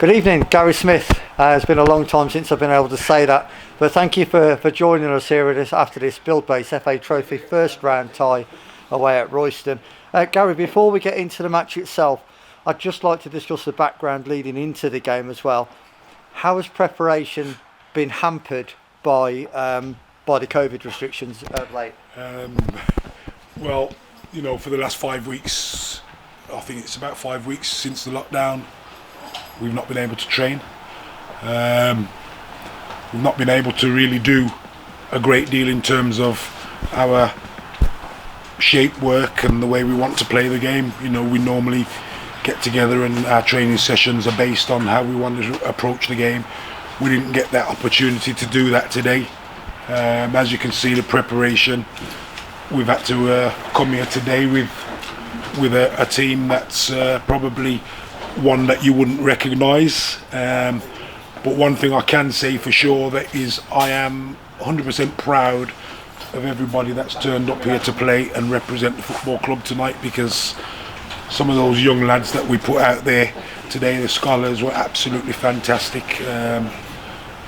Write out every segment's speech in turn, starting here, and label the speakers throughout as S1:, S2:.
S1: Good evening, Gary Smith. It's been a long time since I've been able to say that, but thank you for joining us here after this Build-Base FA Trophy first round tie away at Royston. Gary, before we get into the match itself, I'd just like to discuss the background leading into the game as well. How has preparation been hampered by the COVID restrictions of late?
S2: Well, for the last 5 weeks, I think it's about 5 weeks since the lockdown, we've not been able to train. We've not been able to really do a great deal in terms of our shape work and the way we want to play the game. We normally get together and our training sessions are based on how we want to approach the game. We didn't get that opportunity to do that today. As you can see, the preparation, we've had to come here today with a team that's probably one that you wouldn't recognise. But one thing I can say for sure that is I am 100% proud of everybody that's turned up here to play and represent the football club tonight, because some of those young lads that we put out there today, the scholars, were absolutely fantastic.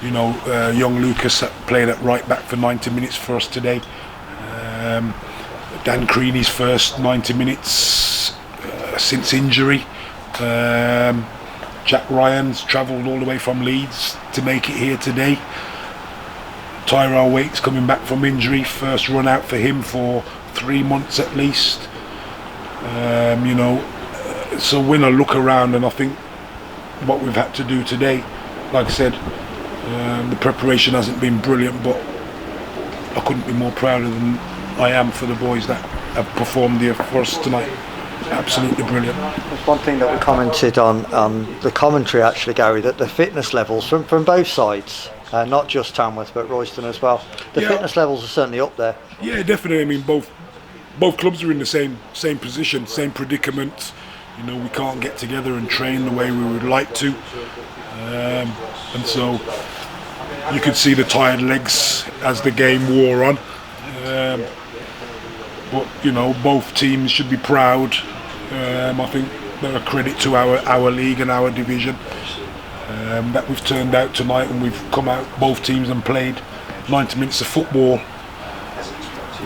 S2: Young Lucas that played at right back for 90 minutes for us today. Dan Creaney's first 90 minutes since injury. Jack Ryan's travelled all the way from Leeds to make it here today. Tyrell Waite's coming back from injury, first run out for him for 3 months at least. So when I look around, and I think what we've had to do today, like I said, the preparation hasn't been brilliant, but I couldn't be more prouder than I am for the boys that have performed here for us tonight. Absolutely brilliant.
S1: There's one thing that we commented on the commentary actually, Gary, that the fitness levels from both sides, not just Tamworth but Royston as well, the fitness levels are certainly up there.
S2: Yeah, definitely. I mean, both clubs are in the same position, same predicament. We can't get together and train the way we would like to, and so you could see the tired legs as the game wore on. But both teams should be proud. I think they're a credit to our league and our division that we've turned out tonight, and we've come out both teams and played 90 minutes of football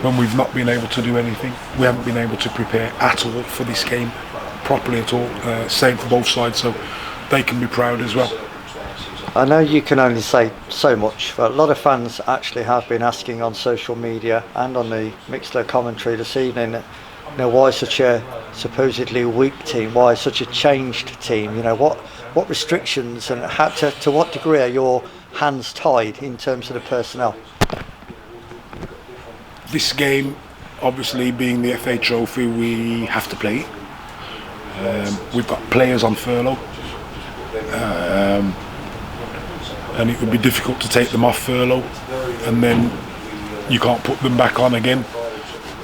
S2: when we've not been able to do anything. We haven't been able to prepare at all for this game, properly at all. Same for both sides, so they can be proud as well.
S1: I know you can only say so much, but a lot of fans actually have been asking on social media and on the Mixler commentary this evening, why such a supposedly weak team, why such a changed team, what restrictions and to what degree are your hands tied in terms of the personnel?
S2: This game, obviously being the FA Trophy, we have to play it. We've got players on furlough. And it would be difficult to take them off furlough, and then you can't put them back on again.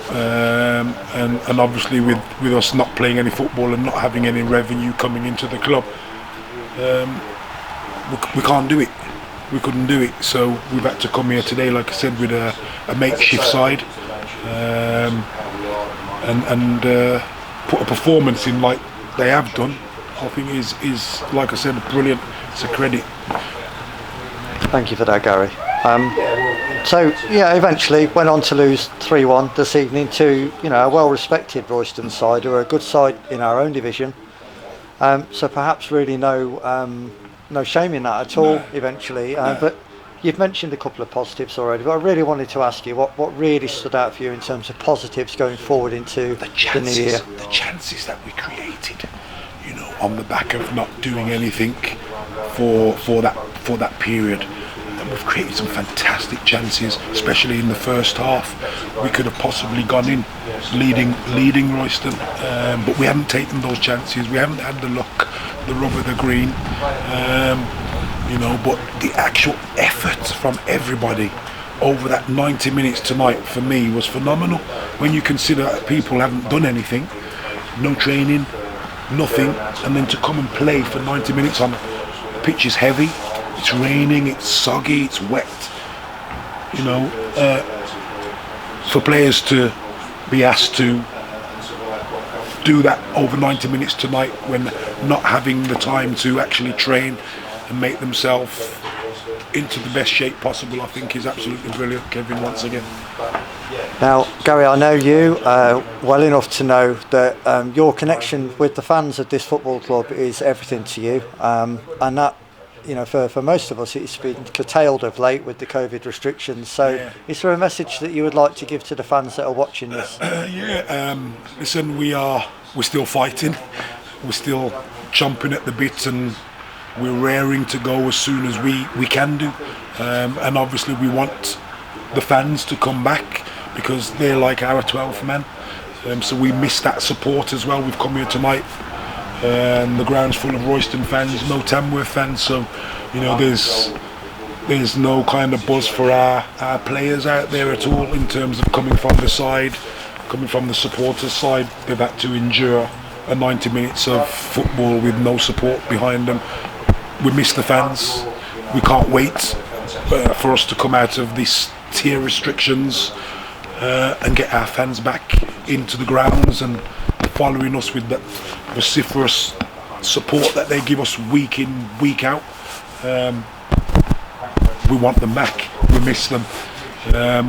S2: And obviously with us not playing any football and not having any revenue coming into the club, we can't do it. We couldn't do it, so we've had to come here today, like I said, with a makeshift side, and put a performance in like they have done. I think is like I said, brilliant. It's a credit.
S1: Thank you for that, Gary. Eventually went on to lose 3-1 this evening to a well-respected Royston side, who are a good side in our own division. So perhaps really no shame in that at all. Eventually, but you've mentioned a couple of positives already. But I really wanted to ask you what really stood out for you in terms of positives going forward into the new year.
S2: The chances that we created, on the back of not doing anything for that period. And we've created some fantastic chances, especially in the first half. We could have possibly gone in leading Royston, but we haven't taken those chances. We haven't had the luck, the rub of the green, but the actual effort from everybody over that 90 minutes tonight for me was phenomenal. When you consider that people haven't done anything, no training, nothing, and then to come and play for 90 minutes on the pitch is heavy, it's raining, it's soggy, it's wet. For players to be asked to do that over 90 minutes tonight when not having the time to actually train and make themselves into the best shape possible, I think is absolutely brilliant, Kevin, once again.
S1: Now, Gary, I know you well enough to know that your connection with the fans of this football club is everything to you, and that, you know, for most of us, it's been curtailed of late with the COVID restrictions. So, is there a message that you would like to give to the fans that are watching this?
S2: Listen, we're still fighting, we're still chomping at the bit, and we're raring to go as soon as we can do. And obviously, we want the fans to come back because they're like our 12th man. So we miss that support as well. We've come here tonight, and the ground's full of Royston fans, no Tamworth fans. So, you know, there's no kind of buzz for our players out there at all in terms of coming from the side, coming from the supporters' side. They've had to endure a 90 minutes of football with no support behind them. We miss the fans. We can't wait for us to come out of these tier restrictions and get our fans back into the grounds and following us with that vociferous support that they give us week in, week out. We want them back. We miss them.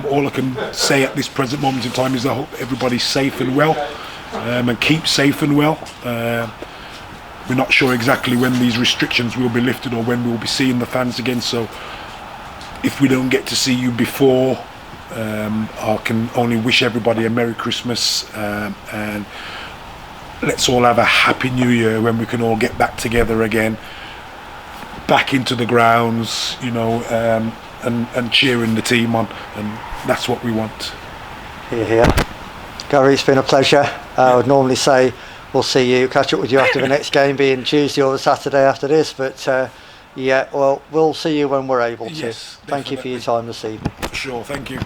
S2: All I can say at this present moment in time is I hope everybody's safe and well, and keep safe and well. We're not sure exactly when these restrictions will be lifted or when we'll be seeing the fans again. So if we don't get to see you before, I can only wish everybody a Merry Christmas, and let's all have a Happy New Year when we can all get back together again, back into the grounds, you know, and cheering the team on, and that's what we want.
S1: Here. Gary, it's been a pleasure. I would normally say we'll catch up with you after the next game being Tuesday or the Saturday after this, but well, we'll see you when we're able to.
S2: Yes,
S1: thank you for your time this evening.
S2: Sure, thank you.